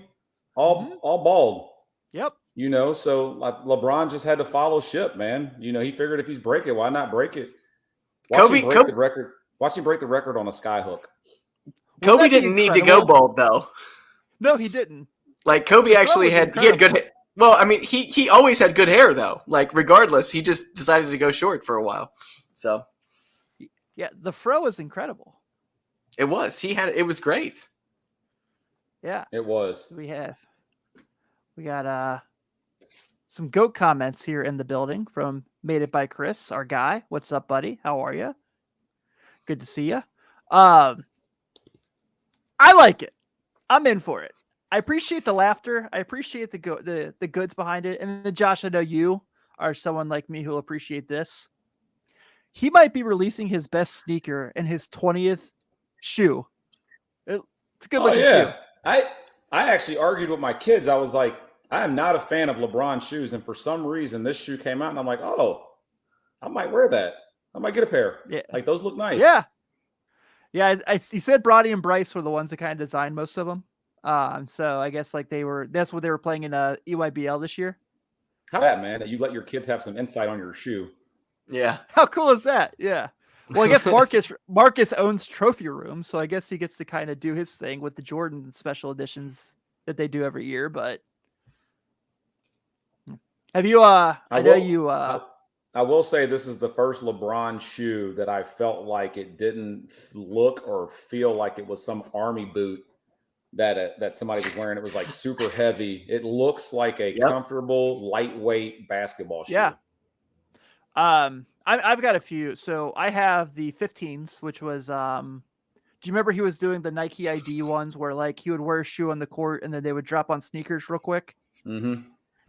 all bald. Yep. So like LeBron just had to follow ship, man. He figured if he's breaking, why not break it? Kobe- break the record. Watch him break the record on a sky hook. Kobe That'd be didn't need to go incredible. bald though. No, he didn't. Like Kobe actually was had good incredible. hair. Well, I mean, he always had good hair though. Like regardless, he just decided to go short for a while. So Yeah, the fro is incredible. it was great. Yeah, It was. we got some GOAT comments here in the building from Made It by Chris, our guy. What's up, buddy? How are you? Good to see you. I like it. I'm in for it. I appreciate the laughter. I appreciate the goods behind it. And then, Josh, I know you are someone like me who'll appreciate this. He might be releasing his best sneaker in his 20th shoe. It's a good looking shoe. I actually argued with my kids. I was like, I am not a fan of LeBron shoes, and for some reason, this shoe came out, and I'm like, oh, I might wear that. I might get a pair. Yeah. Like those look nice. Yeah. Yeah, he said Brody and Bryce were the ones that kind of designed most of them. So I guess like that's what they were playing in EYBL this year. How that, man, that you let your kids have some insight on your shoe. Yeah. How cool is that? Yeah. Well, I guess Marcus owns Trophy Room, so I guess he gets to kind of do his thing with the Jordan special editions that they do every year. But have you? I will say this is the first LeBron shoe that I felt like it didn't look or feel like it was some army boot that somebody was wearing. It was like super heavy. It looks like a comfortable, lightweight basketball shoe. Yeah. I've got a few. So I have the 15s, which was do you remember he was doing the Nike ID ones where like he would wear a shoe on the court and then they would drop on sneakers real quick? Mm-hmm.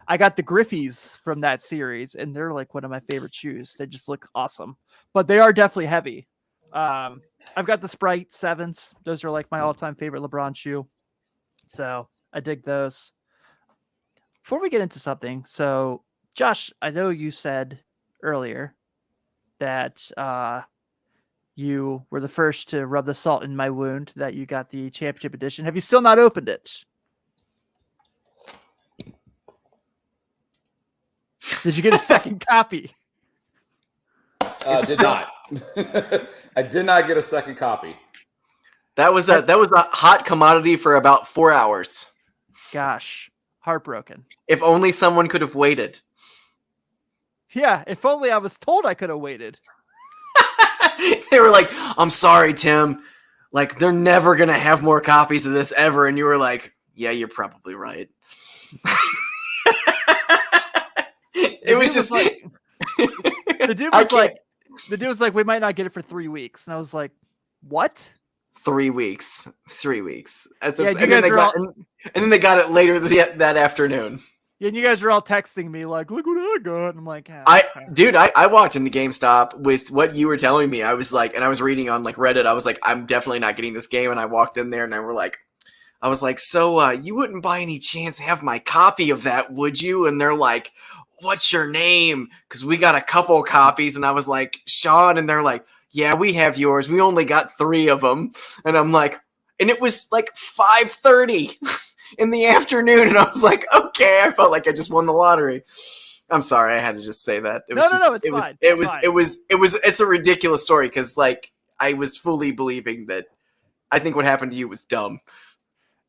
I got the Griffies from that series, and they're like one of my favorite shoes. They just look awesome, but they are definitely heavy. I've got the Sprite 7s. Those are like my all-time favorite LeBron shoe. So I dig those. Before we get into something, so Josh, I know you said earlier that you were the first to rub the salt in my wound that you got the championship edition. Have you still not opened it? Did you get a second copy? Did not. I did not get a second copy. That was a hot commodity for about 4 hours. Gosh, heartbroken. If only someone could have waited. Yeah, if only I was told I could have waited. They were like, I'm sorry, Tim. Like, they're never going to have more copies of this ever. And you were like, yeah, you're probably right. The It was dude just like, the dude I was can't. like, we might not get it for 3 weeks, and I was like, what? 3 weeks. 3 weeks. That's Yeah, and then they got and then they got it later that afternoon. Yeah, and you guys were all texting me like, look what I got. And I'm like, ah, I walked into GameStop with what you were telling me. I was like, and I was reading on like Reddit. I was like, I'm definitely not getting this game. And I walked in there and I was like, so you wouldn't by any chance have my copy of that, would you? And they're like, what's your name? Because we got a couple copies. And I was like, Sean. And they're like, yeah, we have yours. We only got 3 of them. And I'm like, and it was like 5:30 in the afternoon. And I was like, okay, I felt like I just won the lottery. I'm sorry, I had to just say that. No, it's fine. It's a ridiculous story because like I was fully believing that I think what happened to you was dumb.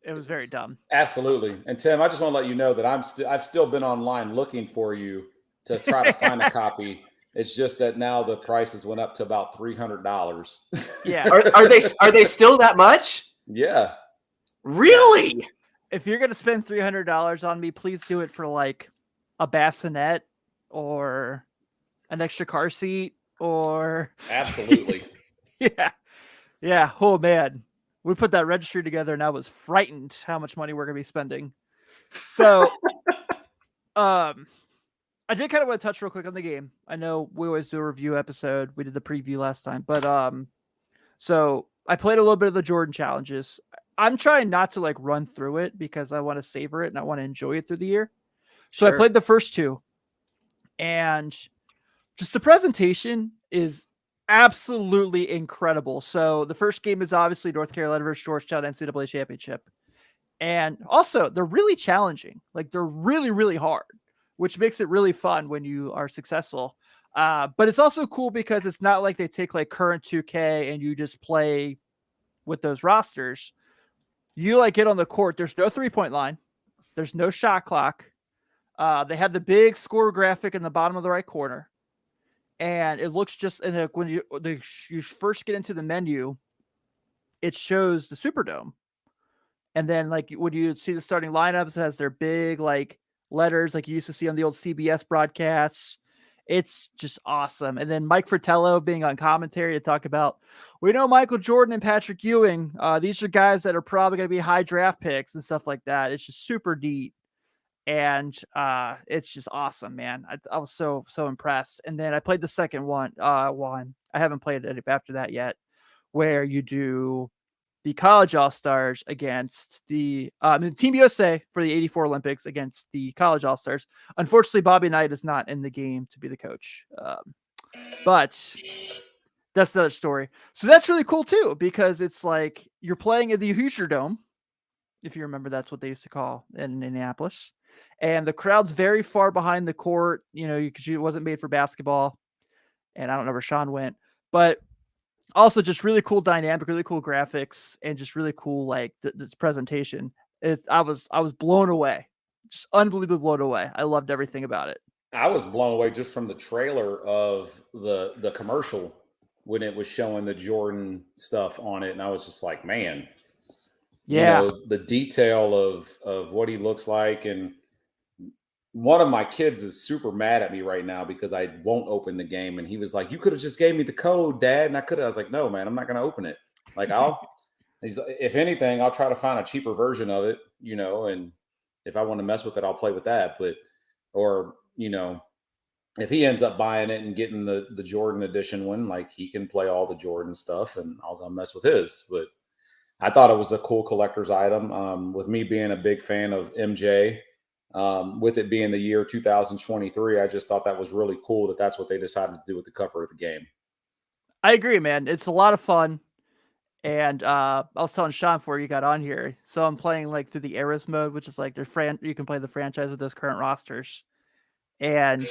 It was very dumb. Absolutely. And Tim, I just want to let you know that I've still been online looking for you to try to find a copy. It's just that now the prices went up to about $300. Yeah. Are they still that much? Yeah. Really? If you're gonna spend $300 on me, please do it for like a bassinet or an extra car seat or Absolutely. Yeah. Oh man. We put that registry together and I was frightened how much money we're gonna be spending. So I did kind of want to touch real quick on the game. I know we always do a review episode. We did the preview last time, but so I played a little bit of the Jordan challenges. I'm trying not to like run through it because I want to savor it and I want to enjoy it through the year. So Sure. I played the first 2, and just the presentation is absolutely incredible. So the first game is obviously North Carolina versus Georgetown NCAA championship. And also they're really challenging. Like they're really, really hard, which makes it really fun when you are successful. But it's also cool because it's not like they take like current 2K and you just play with those rosters. You like get on the court. There's no 3-point line. There's no shot clock. They have the big score graphic in the bottom of the right corner. And it looks just, and when you first get into the menu, it shows the Superdome. And then like when you see the starting lineups, it has their big like letters like you used to see on the old CBS broadcasts. It's just awesome. And then Mike Fratello being on commentary to talk about, we know Michael Jordan and Patrick Ewing. These are guys that are probably going to be high draft picks and stuff like that. It's just super deep. And it's just awesome, man. I was so impressed. And then I played the second one. I haven't played it after that yet, where you do the college all-stars against the Team USA for the 84 Olympics against the college all-stars. Unfortunately, Bobby Knight is not in the game to be the coach. But that's another story. So that's really cool too, because it's like you're playing in the Hoosier Dome. If you remember, that's what they used to call it in Indianapolis. And the crowd's very far behind the court, because it wasn't made for basketball. And I don't know where Sean went, but also just really cool dynamic, really cool graphics, and just really cool, like this presentation. I was blown away, just unbelievably blown away. I loved everything about it. I was blown away just from the trailer of the commercial when it was showing the Jordan stuff on it. And I was just like, man, yeah, the detail of what he looks like. And one of my kids is super mad at me right now because I won't open the game. And he was like, you could have just gave me the code, Dad. And I was like, no, man, I'm not going to open it. Like if anything, I'll try to find a cheaper version of it, and if I want to mess with it, I'll play with that. Or if he ends up buying it and getting the Jordan edition one, like he can play all the Jordan stuff and I'll go mess with his. But I thought it was a cool collector's item. With me being a big fan of MJ, with it being the year 2023, I just thought that was really cool that that's what they decided to do with the cover of the game. I agree, man. It's a lot of fun. And I was telling Sean before you got on here. So I'm playing like through the Eras mode, which is like you can play the franchise with those current rosters. And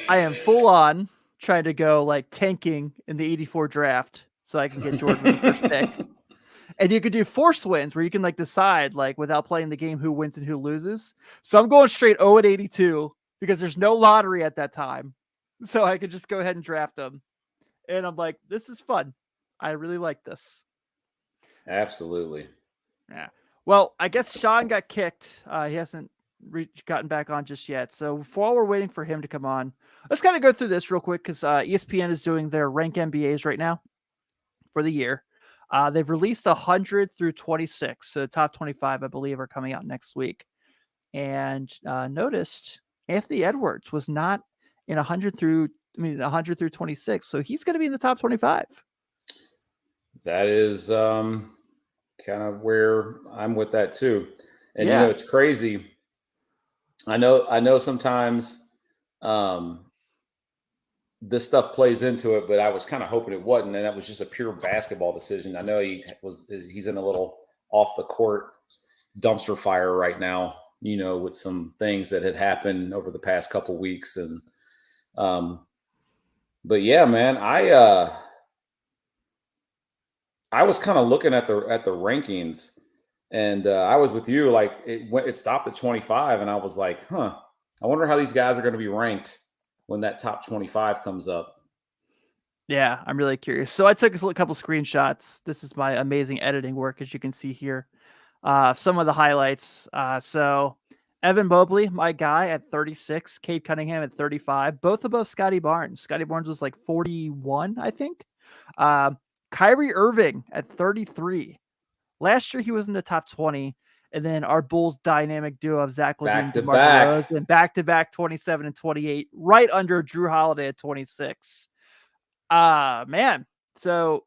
I am full on trying to go like tanking in the 84 draft so I can get Jordan with the first pick. And you could do force wins where you can like decide like without playing the game who wins and who loses. So I'm going straight 0-82 because there's no lottery at that time. So I could just go ahead and draft them. And I'm like, this is fun. I really like this. Absolutely. Yeah. Well, I guess Sean got kicked. He hasn't gotten back on just yet. So while we're waiting for him to come on, let's kind of go through this real quick because ESPN is doing their rank NBAs right now for the year. They've released 100 through 26. So top 25, I believe, are coming out next week. And noticed Anthony Edwards was not in 100 through 26. So he's going to be in the top 25. That is kind of where I'm with that too. And Yeah. it's crazy. I know sometimes this stuff plays into it, but I was kind of hoping it wasn't, and that was just a pure basketball decision. I know he's in a little off the court dumpster fire right now, with some things that had happened over the past couple weeks. And but yeah, man, I was kind of looking at the rankings, and I was with you. Like it stopped at 25, and I was like, I wonder how these guys are going to be ranked when that top 25 comes up. Yeah, I'm really curious. So I took a couple screenshots. This is my amazing editing work, as you can see here. Some of the highlights. So Evan Mobley, my guy, at 36. Cade Cunningham at 35. Both above Scotty Barnes. Scotty Barnes was like 41, I think. Kyrie Irving at 33. Last year he was in the top 20. And then our Bulls dynamic duo of Zach LaVine, DeMar DeRozan, back-to-back 27 and 28, right under Drew Holiday at 26. Man. So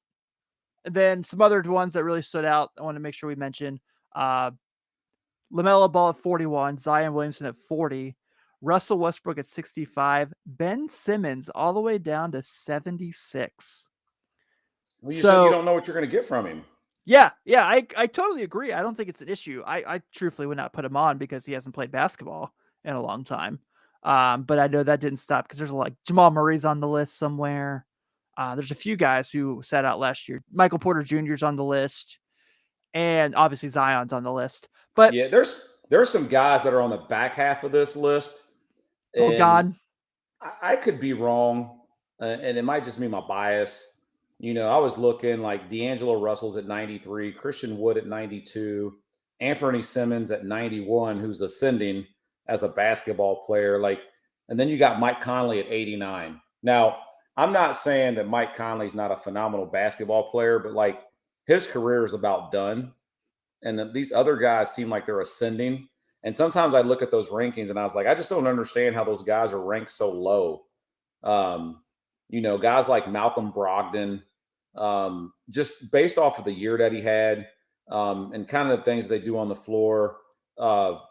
then some other ones that really stood out, I want to make sure we mention. LaMelo Ball at 41, Zion Williamson at 40, Russell Westbrook at 65, Ben Simmons all the way down to 76. Well, you said you don't know what you're going to get from him. Yeah, I totally agree. I don't think it's an issue. I truthfully would not put him on because he hasn't played basketball in a long time. But I know that didn't stop because there's a lot. Jamal Murray's on the list somewhere. There's a few guys who sat out last year. Michael Porter Jr. is on the list, and obviously Zion's on the list. But yeah, there's some guys that are on the back half of this list. Oh God, I could be wrong, and it might just be my bias. I was looking like D'Angelo Russell's at 93, Christian Wood at 92, Anthony Simmons at 91, who's ascending as a basketball player. And then you got Mike Conley at 89. Now, I'm not saying that Mike Conley's not a phenomenal basketball player, but his career is about done. And these other guys seem like they're ascending. And sometimes I look at those rankings and I was like, I just don't understand how those guys are ranked so low. Guys like Malcolm Brogdon, just based off of the year that he had, and kind of the things they do on the floor. Jonas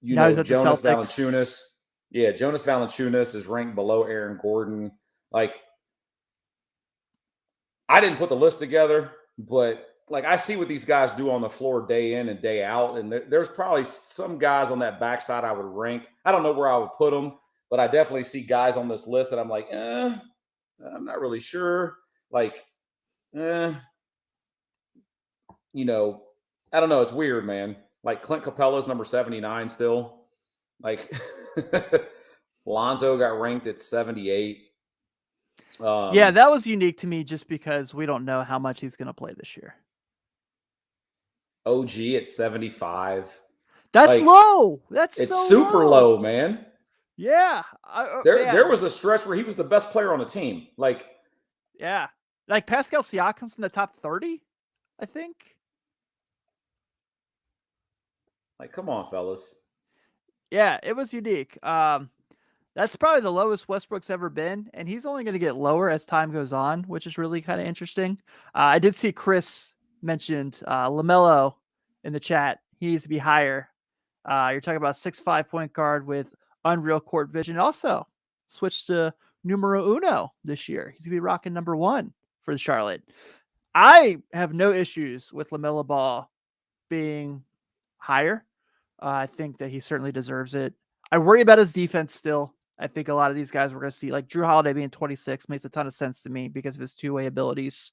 Valanciunas. Yeah, Jonas Valanciunas is ranked below Aaron Gordon. I didn't put the list together, but I see what these guys do on the floor day in and day out. And there's probably some guys on that backside I would rank. I don't know where I would put them, but I definitely see guys on this list that I'm like, I'm not really sure. I don't know. It's weird, man. Clint Capella's number 79 still. Lonzo got ranked at 78. Yeah, that was unique to me just because we don't know how much he's going to play this year. OG at 75. That's low. It's so super low, man. Yeah. There was a stretch where he was the best player on the team. Yeah. Pascal Siakam's in the top 30, I think. Come on, fellas. Yeah, it was unique. That's probably the lowest Westbrook's ever been, and he's only going to get lower as time goes on, which is really kind of interesting. I did see Chris mentioned LaMelo in the chat. He needs to be higher. You're talking about 6'5" point guard with unreal court vision. Also switched to numero uno this year. He's going to be rocking number 1 for the Charlotte. I have no issues with LaMelo Ball being higher. I think that he certainly deserves it. I worry about his defense still. I think a lot of these guys we're going to see, like Drew Holiday being 26, makes a ton of sense to me because of his two-way abilities.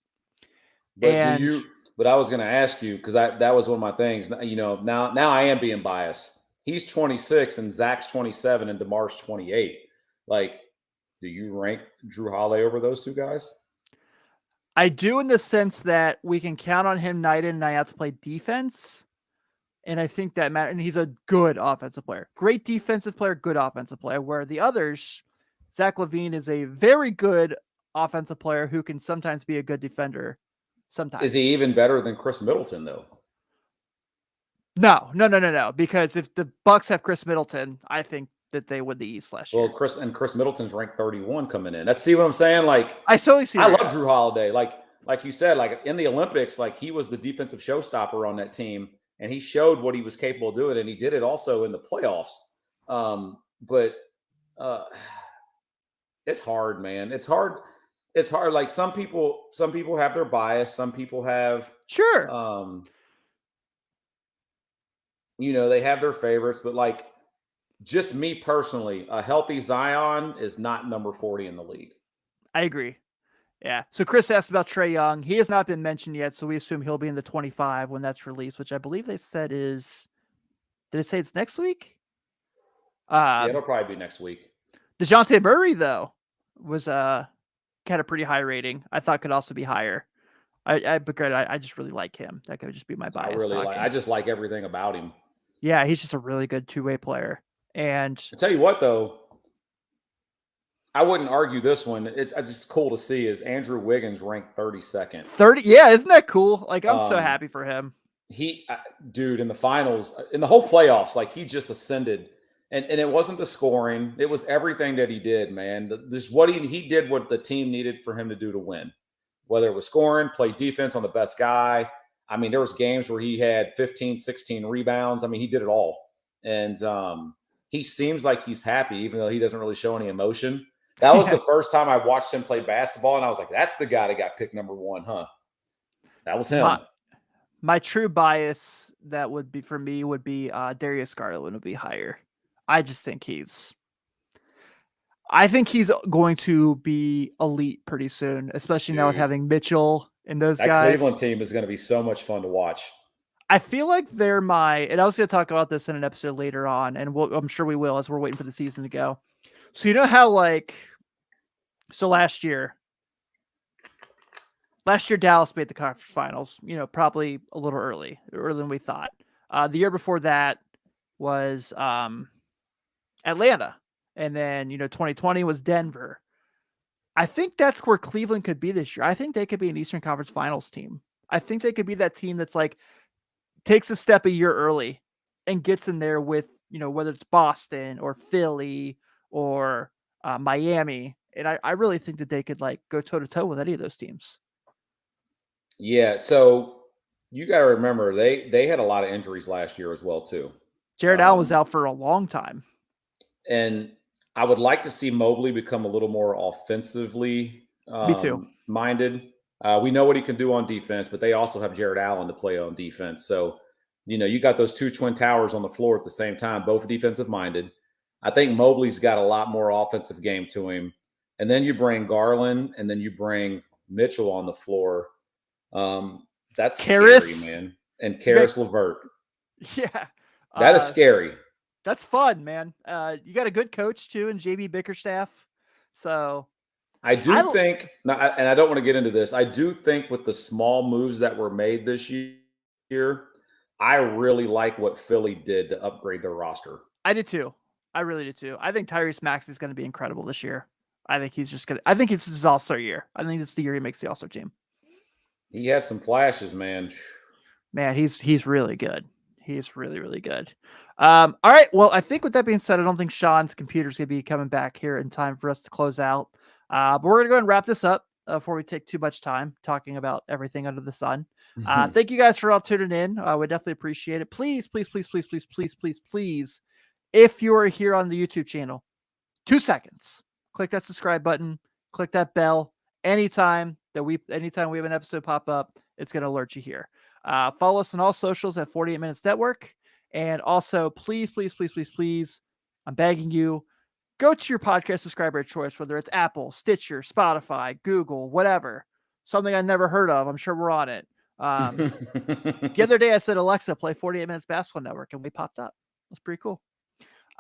But I was going to ask you, because that was one of my things. Now I am being biased. He's 26 and Zach's 27 and DeMar's 28. Do you rank Drew Holiday over those two guys? I do, in the sense that we can count on him night in and night out to play defense, And I think that and he's a good offensive player, great defensive player, good offensive player, where the others, Zach LaVine is a very good offensive player who can sometimes be a good defender. Sometimes. Is he even better than Chris Middleton though? No. Because if the Bucks have Chris Middleton, I think that they win the East last year. Well, Chris Middleton's ranked 31 coming in. Let's see what I'm saying. Like, I totally see. I love Drew Holiday. Like you said, like in the Olympics, like he was the defensive showstopper on that team, and he showed what he was capable of doing, and he did it also in the playoffs. But it's hard, man. It's hard. It's hard. Like some people have their bias. Some people have sure. They have their favorites, but like just me personally, a healthy Zion is not number 40 in the league. I agree. Yeah. So Chris asked about Trae Young. He has not been mentioned yet, so we assume he'll be in the 25 when that's released, which I believe they said is. Did it say it's next week? Yeah, it'll probably be next week. DeJounte Murray though was had a pretty high rating. I thought could also be higher. I just really like him. That could just be my bias. I just like everything about him. Yeah, he's just a really good two-way player. And I tell you what, though, I wouldn't argue this one. It's just cool to see is Andrew Wiggins ranked 32nd. 30, yeah, isn't that cool? Like I'm so happy for him. Dude, in the finals, in the whole playoffs, like he just ascended, and it wasn't the scoring; it was everything that he did, man. This what he did what the team needed for him to do to win. Whether it was scoring, play defense on the best guy. I mean, there was games where he had 15, 16 rebounds. I mean, he did it all. And he seems like he's happy, even though he doesn't really show any emotion. That was the first time I watched him play basketball, and I was like, that's the guy that got picked number 1, huh? That was him. My true bias that would be for me would be Darius Garland would be higher. I just think he's going to be elite pretty soon, especially now with having Mitchell and those guys. That Cleveland team is going to be so much fun to watch. I feel like they're and I was going to talk about this in an episode later on, and I'm sure we will as we're waiting for the season to go. So you know how last year Dallas made the conference finals, probably a little earlier than we thought. The year before that was Atlanta. And then, 2020 was Denver. I think that's where Cleveland could be this year. I think they could be an Eastern Conference Finals team. I think they could be that team that's like takes a step a year early and gets in there with, whether it's Boston or Philly or Miami. And I really think that they could go toe to toe with any of those teams. Yeah. So you got to remember they had a lot of injuries last year as well, too. Jared Allen was out for a long time. And I would like to see Mobley become a little more offensively Me too. minded. We know what he can do on defense, but they also have Jared Allen to play on defense. So, you got those two twin towers on the floor at the same time, both defensive minded. I think Mobley's got a lot more offensive game to him. And then you bring Garland and then you bring Mitchell on the floor. That's Karis, scary, man. And Karis LeVert. Yeah. That is scary. That's fun, man. You got a good coach too, in JB Bickerstaff. So I think, and I don't want to get into this. I do think with the small moves that were made this year, I really like what Philly did to upgrade their roster. I did too. I really did too. I think Tyrese Maxey is going to be incredible this year. I think it's his All-Star year. I think it's the year he makes the All-Star team. He has some flashes, man. Man, he's really good. He's really, really good. All right. Well, I think with that being said, I don't think Sean's computer's going to be coming back here in time for us to close out. But we're going to go ahead and wrap this up before we take too much time talking about everything under the sun. Thank you guys for all tuning in. We definitely appreciate it. Please, please, please, please, please, please, please, please, if you are here on the YouTube channel, 2 seconds, click that subscribe button, click that bell. Anytime we have an episode pop up, it's going to alert you here. Follow us on all socials at 48 Minutes Network. And also, please, please, please, please, please, I'm begging you, go to your podcast subscriber of choice, whether it's Apple, Stitcher, Spotify, Google, whatever. Something I never heard of. I'm sure we're on it. The other day I said, Alexa, play 48 Minutes Basketball Network, and we popped up. That's pretty cool.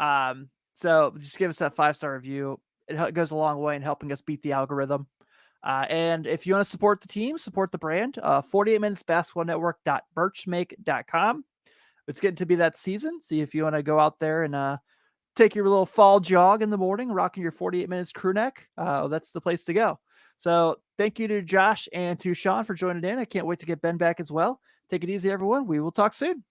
So just give us that 5-star review. It goes a long way in helping us beat the algorithm. And if you want to support the team, support the brand, 48minutesbasketballnetwork.birchmake.com. it's getting to be that season. See if you want to go out there and take your little fall jog in the morning, rocking your 48 minutes crew neck. That's the place to go. So thank you to Josh and to Sean for joining in. I can't wait to get Ben back as well. Take it easy, everyone. We will talk soon.